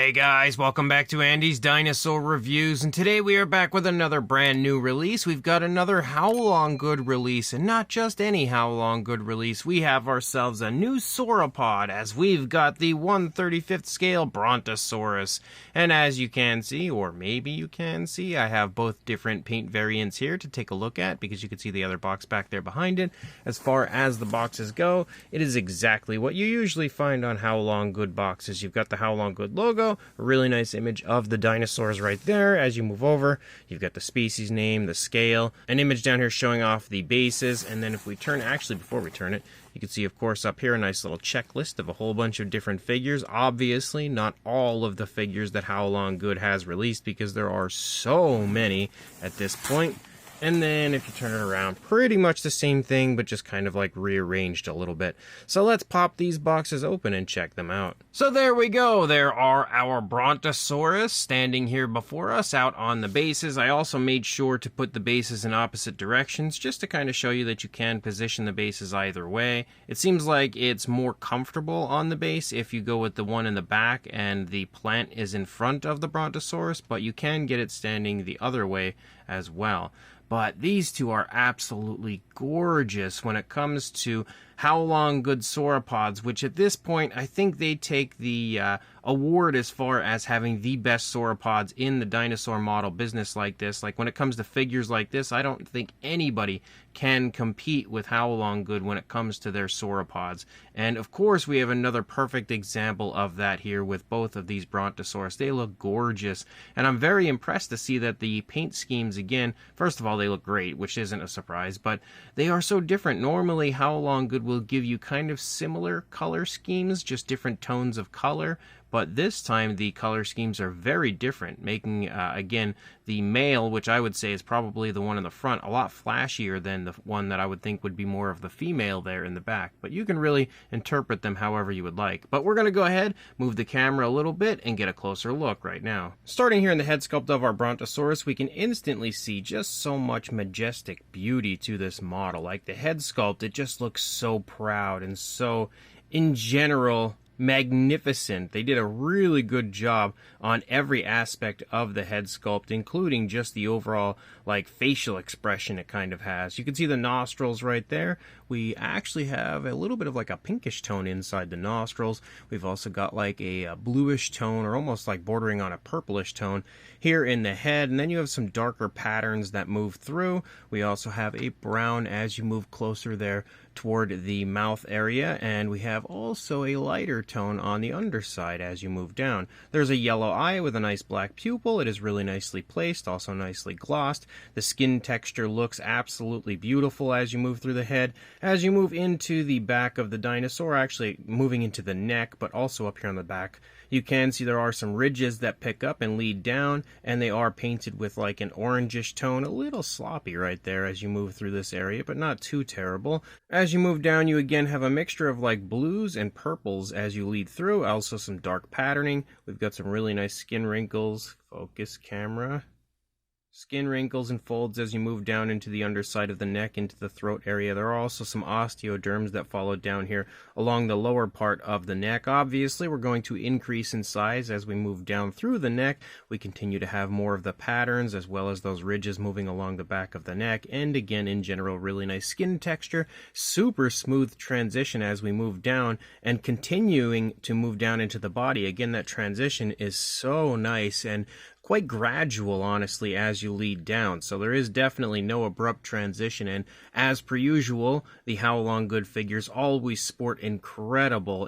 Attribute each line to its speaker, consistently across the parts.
Speaker 1: Hey guys, welcome back to Andy's Dinosaur Reviews, and today we are back with another brand new release. We've got another Haolonggood release, and not just any Haolonggood release. We have ourselves a new sauropod, as we've got the 1/35th scale Brontosaurus. And as you can see, or maybe you can see, I have both different paint variants here to take a look at, because you can see the other box back there behind it. As far as the boxes go, it is exactly what you usually find on Haolonggood boxes. You've got the Haolonggood logo, a really nice image of the dinosaurs right there. As you move over, you've got the species name, the scale, an image down here showing off the bases, and then if we turn, actually before we turn it, you can see of course up here a nice little checklist of a whole bunch of different figures. Obviously not all of the figures that Haolonggood has released, because there are so many at this point. And then if you turn it around, pretty much the same thing, but just kind of like rearranged a little bit. So let's pop these boxes open and check them out. So there we go. There are our Brontosaurus standing here before us out on the bases. I also made sure to put the bases in opposite directions, just to kind of show you that you can position the bases either way. It seems like it's more comfortable on the base if you go with the one in the back and the plant is in front of the Brontosaurus, but you can get it standing the other way as well. But these two are absolutely gorgeous when it comes to Haolonggood sauropods, which at this point I think they take the award as far as having the best sauropods in the dinosaur model business like this. Like when it comes to figures like this, I don't think anybody can compete with Haolonggood when it comes to their sauropods. And of course we have another perfect example of that here with both of these Brontosaurus. They look gorgeous, and I'm very impressed to see that the paint schemes, again, first of all, they look great, which isn't a surprise, but they are so different. Normally Haolonggood will give you kind of similar color schemes, just different tones of color, but this time the color schemes are very different, making, again, the male, which I would say is probably the one in the front, a lot flashier than the one that I would think would be more of the female there in the back. But you can really interpret them however you would like. But we're going to go ahead, move the camera a little bit, and get a closer look right now. Starting here in the head sculpt of our Brontosaurus, we can instantly see just so much majestic beauty to this model. Like the head sculpt, it just looks so proud and so, in general, magnificent. They did a really good job on every aspect of the head sculpt, including just the overall like facial expression it kind of has. You can see the nostrils right there. We actually have a little bit of like a pinkish tone inside the nostrils. We've also got like a bluish tone, or almost like bordering on a purplish tone here in the head, and then you have some darker patterns that move through. We also have a brown as you move closer there toward the mouth area, and we have also a lighter tone on the underside as you move down. There's a yellow eye with a nice black pupil. It is really nicely placed, also nicely glossed. The skin texture looks absolutely beautiful as you move through the head. As you move into the back of the dinosaur, actually moving into the neck, but also up here on the back, you can see there are some ridges that pick up and lead down, and they are painted with like an orangish tone, a little sloppy right there as you move through this area, but not too terrible. As you move down, you again have a mixture of like blues and purples as you lead through, also some dark patterning. We've got some really nice skin wrinkles. Focus camera. Skin wrinkles and folds as you move down into the underside of the neck, into the throat area. There are also some osteoderms that follow down here along the lower part of the neck. Obviously, we're going to increase in size as we move down through the neck. We continue to have more of the patterns as well as those ridges moving along the back of the neck. And again, in general, really nice skin texture. Super smooth transition as we move down and continuing to move down into the body. Again, that transition is so nice and quite gradual, honestly, as you lead down. So there is definitely no abrupt transition, and as per usual, the Haolonggood figures always sport incredible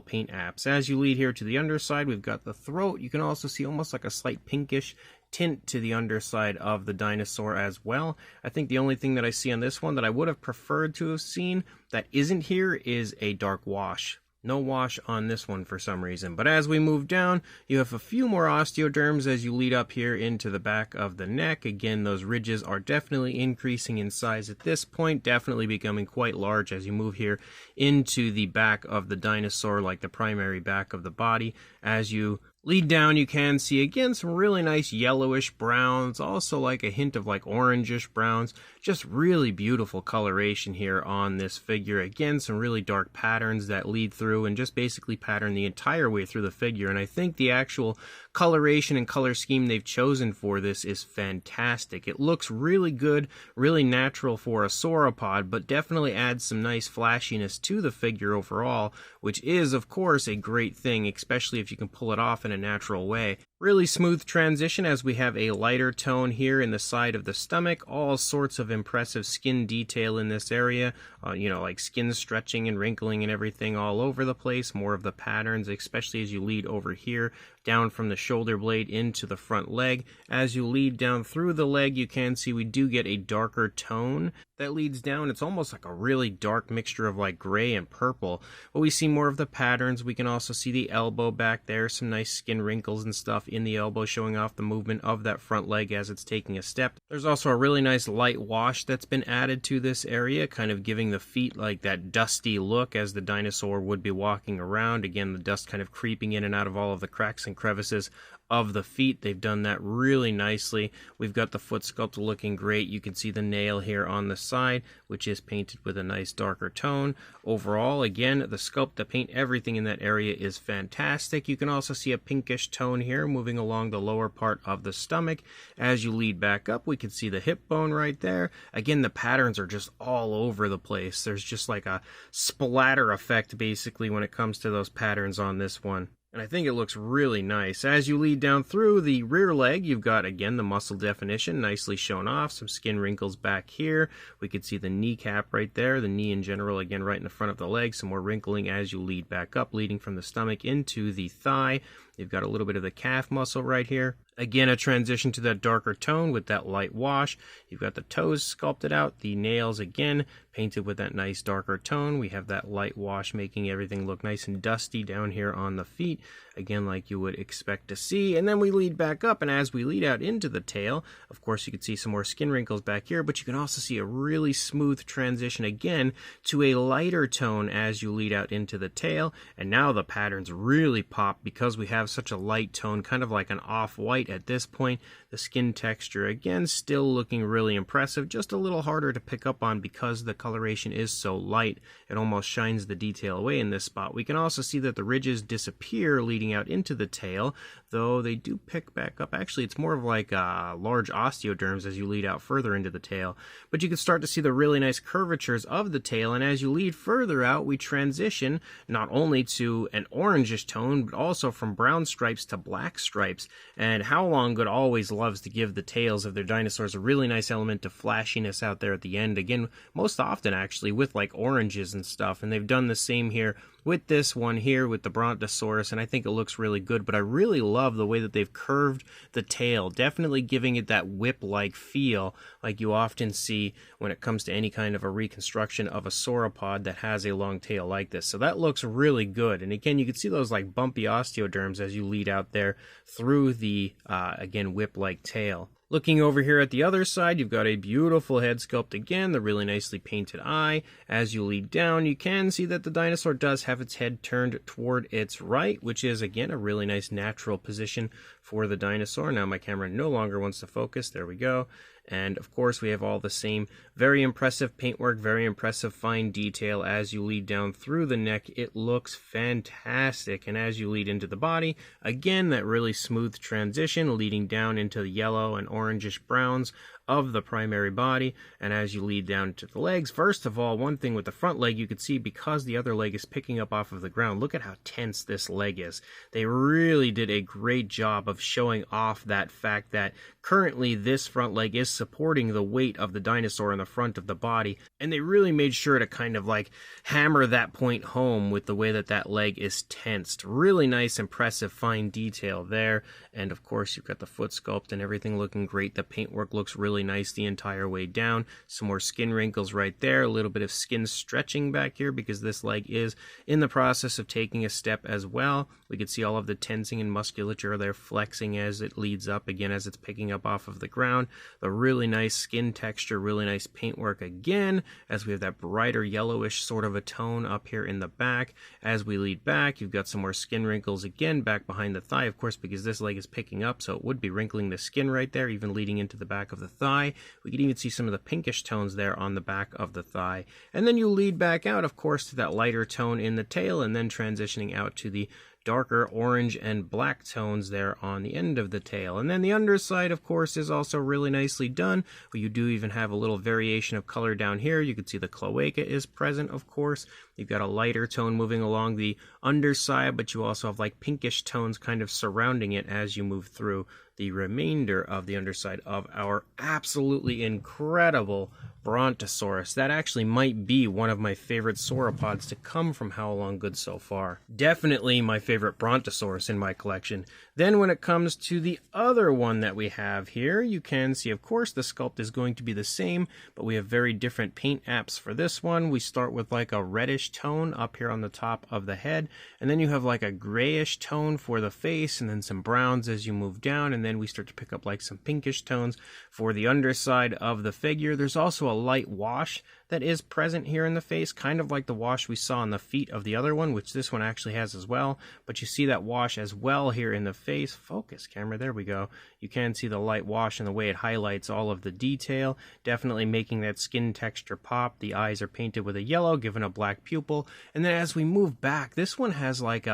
Speaker 1: paint apps. As you lead here to the underside, we've got the throat. You can also see almost like a slight pinkish tint to the underside of the dinosaur as well. I think the only thing that I see on this one that I would have preferred to have seen that isn't here is a dark wash. No wash on this one for some reason. But as we move down, you have a few more osteoderms as you lead up here into the back of the neck. Again, those ridges are definitely increasing in size at this point, definitely becoming quite large as you move here into the back of the dinosaur, like the primary back of the body. As you lead down, you can see again some really nice yellowish browns, also like a hint of like orangish browns. Just really beautiful coloration here on this figure. Again, some really dark patterns that lead through and just basically pattern the entire way through the figure. And I think the actual coloration and color scheme they've chosen for this is fantastic. It looks really good, really natural for a sauropod, but definitely adds some nice flashiness to the figure overall, which is, of course, a great thing, especially if you can pull it off in a natural way. Really smooth transition as we have a lighter tone here in the side of the stomach. All sorts of impressive skin detail in this area, like skin stretching and wrinkling and everything all over the place. More of the patterns, especially as you lead over here, down from the shoulder blade into the front leg. As you lead down through the leg, you can see we do get a darker tone that leads down. It's almost like a really dark mixture of like gray and purple, but we see more of the patterns. We can also see the elbow back there, some nice skin wrinkles and stuff in the elbow showing off the movement of that front leg as it's taking a step. There's also a really nice light wash that's been added to this area, kind of giving the feet like that dusty look as the dinosaur would be walking around. Again, the dust kind of creeping in and out of all of the cracks and crevices of the feet. They've done that really nicely. We've got the foot sculpt looking great. You can see the nail here on the side, which is painted with a nice darker tone. Overall, again, the sculpt, the paint, everything in that area is fantastic. You can also see a pinkish tone here moving along the lower part of the stomach. As you lead back up, we can see the hip bone right there. Again, the patterns are just all over the place. There's just like a splatter effect basically when it comes to those patterns on this one. And I think it looks really nice. As you lead down through the rear leg, you've got, again, the muscle definition nicely shown off. Some skin wrinkles back here. We could see the kneecap right there. The knee in general, again, right in the front of the leg. Some more wrinkling as you lead back up, leading from the stomach into the thigh. You've got a little bit of the calf muscle right here. Again, a transition to that darker tone with that light wash. You've got the toes sculpted out. The nails, again, painted with that nice darker tone. We have that light wash making everything look nice and dusty down here on the feet. Again, like you would expect to see. And then we lead back up, and as we lead out into the tail, of course, you can see some more skin wrinkles back here, but you can also see a really smooth transition again to a lighter tone as you lead out into the tail. And now the patterns really pop because we have such a light tone, kind of like an off-white at this point. The skin texture, again, still looking really impressive, just a little harder to pick up on because the coloration is so light. It almost shines the detail away in this spot. We can also see that the ridges disappear leading out into the tail, though they do pick back up. Actually, it's more of like large osteoderms as you lead out further into the tail. But you can start to see the really nice curvatures of the tail, and as you lead further out, we transition not only to an orangish tone, but also from brown stripes to black stripes. And Haolonggood always loves to give the tails of their dinosaurs a really nice element of flashiness out there at the end. Again, most often actually with like oranges and stuff, and they've done the same here with this one here with the Brontosaurus, and I think it looks really good. But I really love the way that they've curved the tail, definitely giving it that whip-like feel like you often see when it comes to any kind of a reconstruction of a sauropod that has a long tail like this. So that looks really good. And again, you can see those like bumpy osteoderms as you lead out there through the, again, whip-like tail. Looking over here at the other side, you've got a beautiful head sculpt again, the really nicely painted eye. As you lead down, you can see that the dinosaur does have its head turned toward its right, which is, again, a really nice natural position for the dinosaur. Now my camera no longer wants to focus. There we go. And of course, we have all the same very impressive paintwork, very impressive fine detail as you lead down through the neck. It looks fantastic. And as you lead into the body, again, that really smooth transition leading down into the yellow and orangish browns of the primary body. And as you lead down to the legs, first of all, one thing with the front leg, you can see because the other leg is picking up off of the ground, look at how tense this leg is. They really did a great job of showing off that fact that currently this front leg is supporting the weight of the dinosaur in the front of the body, and they really made sure to kind of like hammer that point home with the way that that leg is tensed. Really nice, impressive, fine detail there. And of course, you've got the foot sculpt and everything looking great. The paintwork looks really nice the entire way down. Some more skin wrinkles right there, a little bit of skin stretching back here because this leg is in the process of taking a step as well. We can see all of the tensing and musculature there flexing as it leads up, again, as it's picking up off of the ground. The really nice skin texture, really nice paintwork again, as we have that brighter yellowish sort of a tone up here in the back. As we lead back, you've got some more skin wrinkles again back behind the thigh, of course, because this leg is picking up, so it would be wrinkling the skin right there, even leading into the back of the thigh. thigh. We can even see some of the pinkish tones there on the back of the thigh. And then you lead back out, of course, to that lighter tone in the tail, and then transitioning out to the darker orange and black tones there on the end of the tail. And then the underside, of course, is also really nicely done. You do even have a little variation of color down here. You can see the cloaca is present, of course. You've got a lighter tone moving along the underside, but you also have like pinkish tones kind of surrounding it as you move through the remainder of the underside of our absolutely incredible Brontosaurus. That actually might be one of my favorite sauropods to come from Haolonggood so far. Definitely my favorite Brontosaurus in my collection. Then when it comes to the other one that we have here, you can see, of course, the sculpt is going to be the same, but we have very different paint apps for this one. We start with like a reddish tone up here on the top of the head, and then you have like a grayish tone for the face, and then some browns as you move down, and then we start to pick up like some pinkish tones for the underside of the figure. There's also a light wash that is present here in the face, kind of like the wash we saw on the feet of the other one, which this one actually has as well. But you see that wash as well here in the face. Focus, camera, there we go. You can see the light wash and the way it highlights all of the detail, definitely making that skin texture pop. The eyes are painted with a yellow, given a black pupil. And then as we move back, this one has like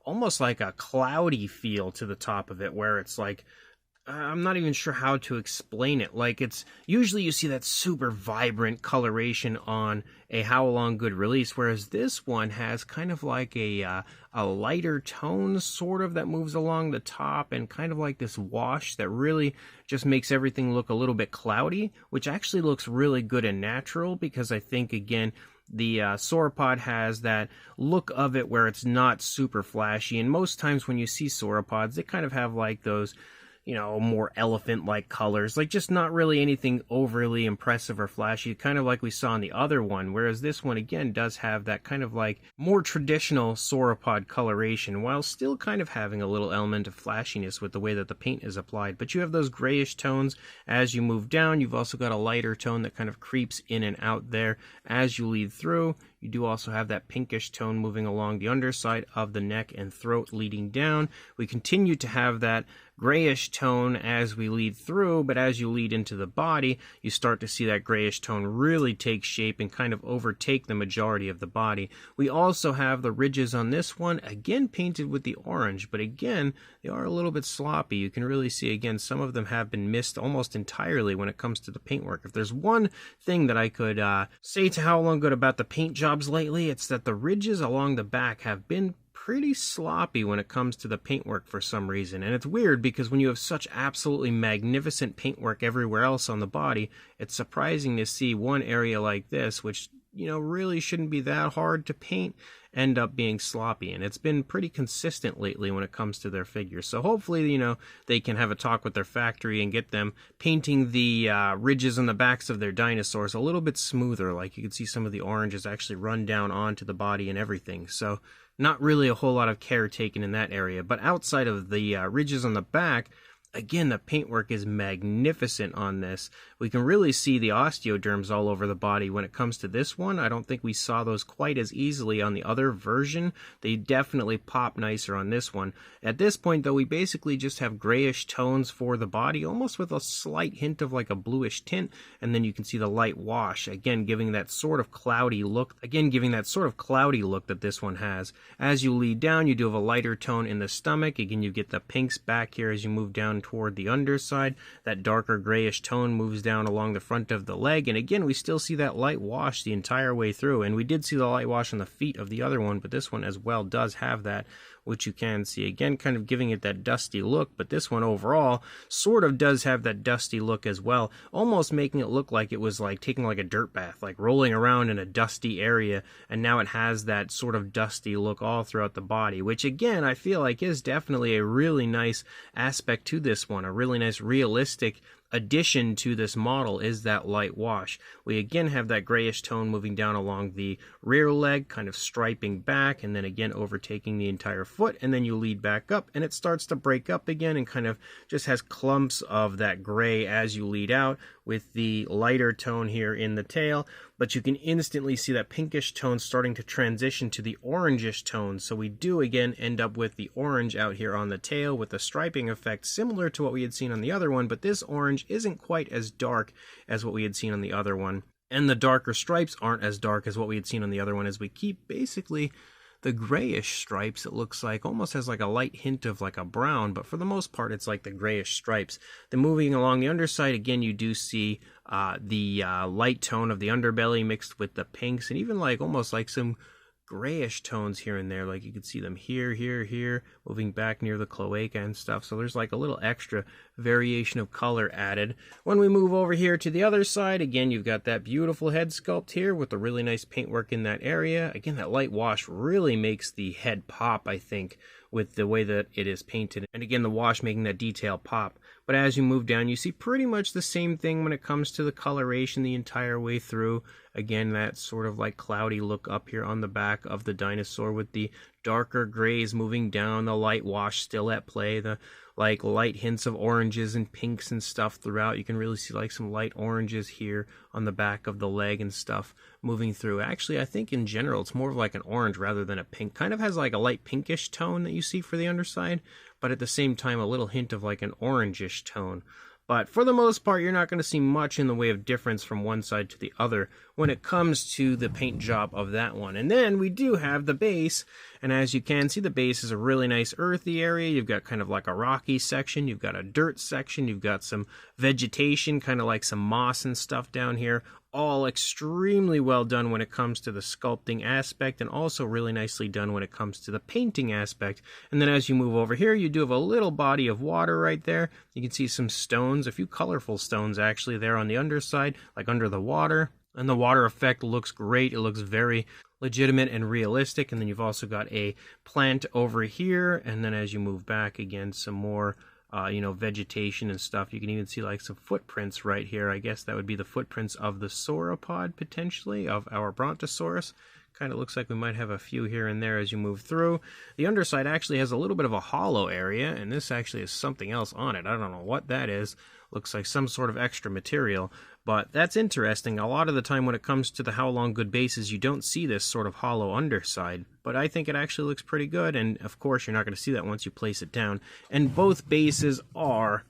Speaker 1: almost like a cloudy feel to the top of it, where it's like, I'm not even sure how to explain it. Like, it's usually you see that super vibrant coloration on a Haolonggood release, whereas this one has kind of like a lighter tone sort of that moves along the top, and kind of like this wash that really just makes everything look a little bit cloudy, which actually looks really good and natural, because I think, again, the sauropod has that look of it where it's not super flashy. And most times when you see sauropods, they kind of have like those, you know, more elephant-like colors, like just not really anything overly impressive or flashy, kind of like we saw in the other one, whereas this one, again, does have that kind of like more traditional sauropod coloration, while still kind of having a little element of flashiness with the way that the paint is applied. But you have those grayish tones as you move down. You've also got a lighter tone that kind of creeps in and out there as you lead through. You do also have that pinkish tone moving along the underside of the neck and throat leading down. We continue to have that grayish tone as we lead through, but as you lead into the body, you start to see that grayish tone really take shape and kind of overtake the majority of the body. We also have the ridges on this one, again painted with the orange, but again, they are a little bit sloppy. You can really see, again, some of them have been missed almost entirely when it comes to the paintwork. If there's one thing that I could say to Haolonggood about the paint jobs lately, it's that the ridges along the back have been pretty sloppy when it comes to the paintwork for some reason. And it's weird because when you have such absolutely magnificent paintwork everywhere else on the body, it's surprising to see one area like this, which, you know, really shouldn't be that hard to paint, end up being sloppy. And it's been pretty consistent lately when it comes to their figures. So hopefully, you know, they can have a talk with their factory and get them painting the ridges on the backs of their dinosaurs a little bit smoother. Like you can see some of the oranges actually run down onto the body and everything. So not really a whole lot of care taken in that area. But outside of the ridges on the back, again, the paintwork is magnificent on this. We can really see the osteoderms all over the body. When it comes to this one, I don't think we saw those quite as easily on the other version. They definitely pop nicer on this one. At this point, though, we basically just have grayish tones for the body, almost with a slight hint of like a bluish tint, and then you can see the light wash, again giving that sort of cloudy look, that this one has. As you lead down, you do have a lighter tone in the stomach. Again, you get the pinks back here as you move down toward the underside. That darker grayish tone moves down along the front of the leg, and again we still see that light wash the entire way through. And we did see the light wash on the feet of the other one, but this one as well does have that, which you can see, again kind of giving it that dusty look. But this one overall sort of does have that dusty look as well, almost making it look like it was like taking like a dirt bath, like rolling around in a dusty area, and now it has that sort of dusty look all throughout the body, which again I feel like is definitely a really nice aspect to this one. A really nice realistic addition to this model is that light wash. We again have that grayish tone moving down along the rear leg, kind of striping back, and then again overtaking the entire foot, and then you lead back up and it starts to break up again and kind of just has clumps of that gray as you lead out, with the lighter tone here in the tail, but you can instantly see that pinkish tone starting to transition to the orangish tone. So we do again end up with the orange out here on the tail with the striping effect similar to what we had seen on the other one, but this orange isn't quite as dark as what we had seen on the other one. And the darker stripes aren't as dark as what we had seen on the other one, as we keep basically the grayish stripes. It looks like almost has like a light hint of like a brown, but for the most part it's like the grayish stripes. Then moving along the underside, again you do see the light tone of the underbelly mixed with the pinks, and even like almost like some grayish tones here and there, like you can see them here, moving back near the cloaca and stuff. So there's like a little extra variation of color added. When we move over here to the other side, again you've got that beautiful head sculpt here with the really nice paintwork in that area. Again, that light wash really makes the head pop, I think, with the way that it is painted, and again the wash making that detail pop. But as you move down, you see pretty much the same thing when it comes to the coloration the entire way through. Again, that sort of like cloudy look up here on the back of the dinosaur with the darker grays moving down, the light wash still at play, the like light hints of oranges and pinks and stuff throughout. You can really see like some light oranges here on the back of the leg and stuff moving through. Actually, I think in general it's more of like an orange rather than a pink. Kind of has like a light pinkish tone that you see for the underside, but at the same time a little hint of like an orangish tone. But for the most part, you're not going to see much in the way of difference from one side to the other when it comes to the paint job of that one. And then we do have the base, and as you can see, the base is a really nice earthy area. You've got kind of like a rocky section, you've got a dirt section, you've got some vegetation, kind of like some moss and stuff down here. All extremely well done when it comes to the sculpting aspect, and also really nicely done when it comes to the painting aspect. And then as you move over here, you do have a little body of water right there. You can see some stones, a few colorful stones actually there on the underside, like under the water. And the water effect looks great. It looks very legitimate and realistic. And then you've also got a plant over here. And then as you move back again, some more vegetation and stuff. You can even see like some footprints right here. I guess that would be the footprints of the sauropod, potentially, of our Brontosaurus. Kind of looks like we might have a few here and there as you move through. The underside actually has a little bit of a hollow area, and this actually has something else on it. I don't know what that is. Looks like some sort of extra material, but that's interesting. A lot of the time when it comes to the Haolonggood bases, you don't see this sort of hollow underside, but I think it actually looks pretty good, and of course you're not going to see that once you place it down. And both bases are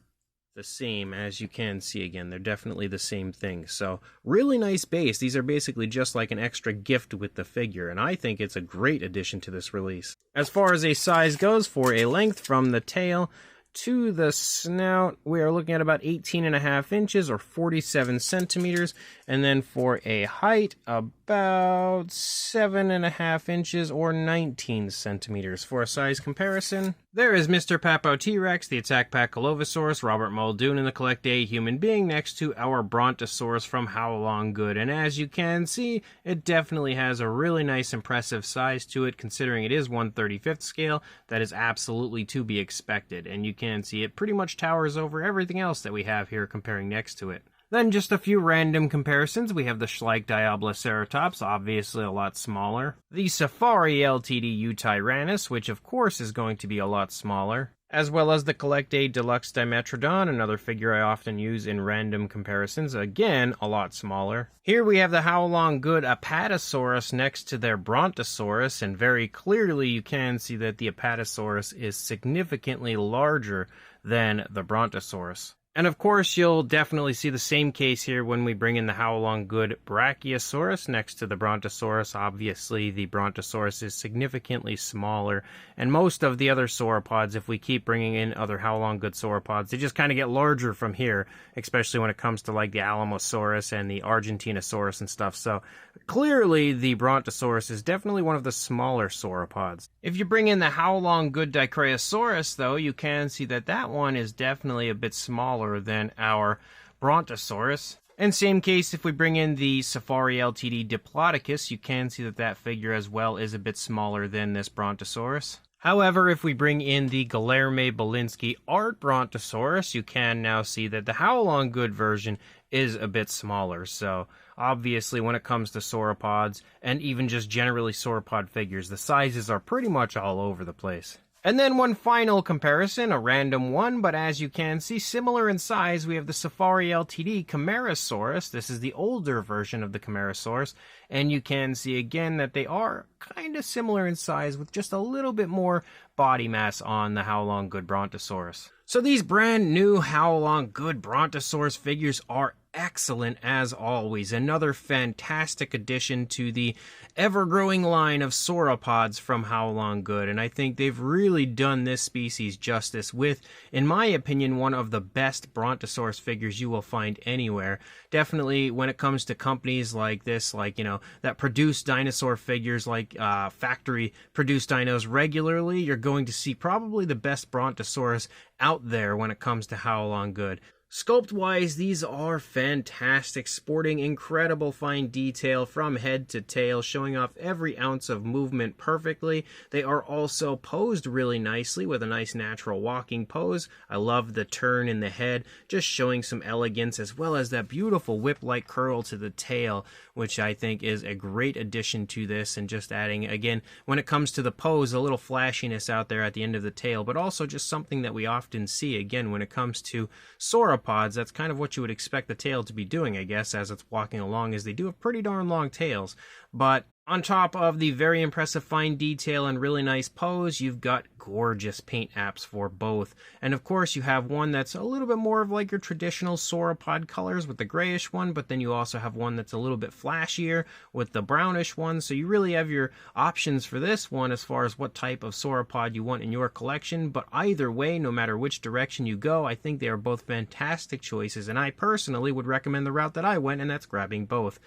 Speaker 1: the same, as you can see. Again, they're definitely the same thing. So really nice base. These are basically just like an extra gift with the figure, and I think it's a great addition to this release. As far as a size goes, for a length from the tail to the snout, we are looking at about 18.5 inches or 47 centimeters. And then for a height, about 7.5 inches or 19 centimeters. For a size comparison, there is Mr. Papo T-Rex, the Attack Pack Colovosaurus, Robert Muldoon, and the Collect A Human Being next to our Brontosaurus from Haolonggood. And as you can see, it definitely has a really nice, impressive size to it, considering it is 1/35th scale. That is absolutely to be expected. And you can see it pretty much towers over everything else that we have here comparing next to it. Then just a few random comparisons. We have the Schleich-Diabloceratops, obviously a lot smaller. The Safari Ltd Eutyrannus, which of course is going to be a lot smaller. As well as the Collect A Deluxe Dimetrodon, another figure I often use in random comparisons, again, a lot smaller. Here we have the Haolonggood Apatosaurus next to their Brontosaurus, and very clearly you can see that the Apatosaurus is significantly larger than the Brontosaurus. And of course, you'll definitely see the same case here when we bring in the Haolonggood Brachiosaurus next to the Brontosaurus. Obviously, the Brontosaurus is significantly smaller, and most of the other sauropods, if we keep bringing in other Haolonggood sauropods, they just kind of get larger from here, especially when it comes to like the Alamosaurus and the Argentinosaurus and stuff. So clearly, the Brontosaurus is definitely one of the smaller sauropods. If you bring in the Haolonggood Dicraeosaurus, though, you can see that that one is definitely a bit smaller than our Brontosaurus. And same case if we bring in the Safari Ltd Diplodocus, you can see that that figure as well is a bit smaller than this Brontosaurus. However, if we bring in the Guilherme Belinsky Art Brontosaurus, you can now see that the Haolonggood version is a bit smaller. So obviously when it comes to sauropods, and even just generally sauropod figures, the sizes are pretty much all over the place. And then one final comparison, a random one, but as you can see, similar in size, we have the Safari Ltd Camarasaurus. This is the older version of the Camarasaurus, and you can see again that they are kind of similar in size with just a little bit more body mass on the Haolonggood Brontosaurus. So these brand new Haolonggood Brontosaurus figures are excellent as always. Another fantastic addition to the ever-growing line of sauropods from Haolonggood, and I think they've really done this species justice with, in my opinion, one of the best Brontosaurus figures you will find anywhere. Definitely when it comes to companies like this, like, you know, that produce dinosaur figures, like factory-produced dinos regularly, you're going to see probably the best Brontosaurus out there when it comes to Haolonggood. Sculpt-wise, these are fantastic, sporting incredible fine detail from head to tail, showing off every ounce of movement perfectly. They are also posed really nicely with a nice natural walking pose. I love the turn in the head, just showing some elegance, as well as that beautiful whip-like curl to the tail, which I think is a great addition to this, and just adding, again, when it comes to the pose, a little flashiness out there at the end of the tail, but also just something that we often see, again, when it comes to sauropods. That's kind of what you would expect the tail to be doing, I guess, as it's walking along, as they do have pretty darn long tails. But on top of the very impressive fine detail and really nice pose, you've got gorgeous paint apps for both. And of course, you have one that's a little bit more of like your traditional sauropod colors with the grayish one, but then you also have one that's a little bit flashier with the brownish one. So you really have your options for this one as far as what type of sauropod you want in your collection. But either way, no matter which direction you go, I think they are both fantastic choices. And I personally would recommend the route that I went, and that's grabbing both.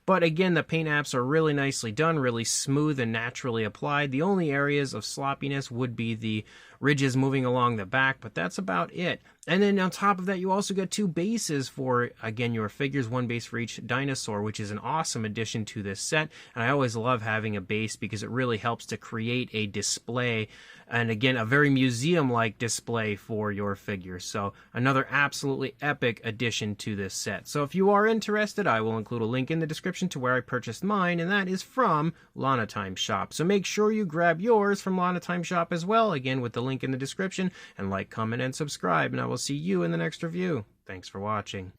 Speaker 1: But again, the paint apps are really nicely done, really smooth and naturally applied. The only areas of sloppiness would be the ridges moving along the back, but that's about it. And then on top of that, you also get two bases for, again, your figures, one base for each dinosaur, which is an awesome addition to this set. And I always love having a base because it really helps to create a display, and again, a very museum-like display for your figures. So another absolutely epic addition to this set. So if you are interested, I will include a link in the description to where I purchased mine, and that is from Lana Time Shop. So make sure you grab yours from Lana Time Shop as well, again, with the link in the description, and like, comment, and subscribe, and I will see you in the next review. Thanks for watching.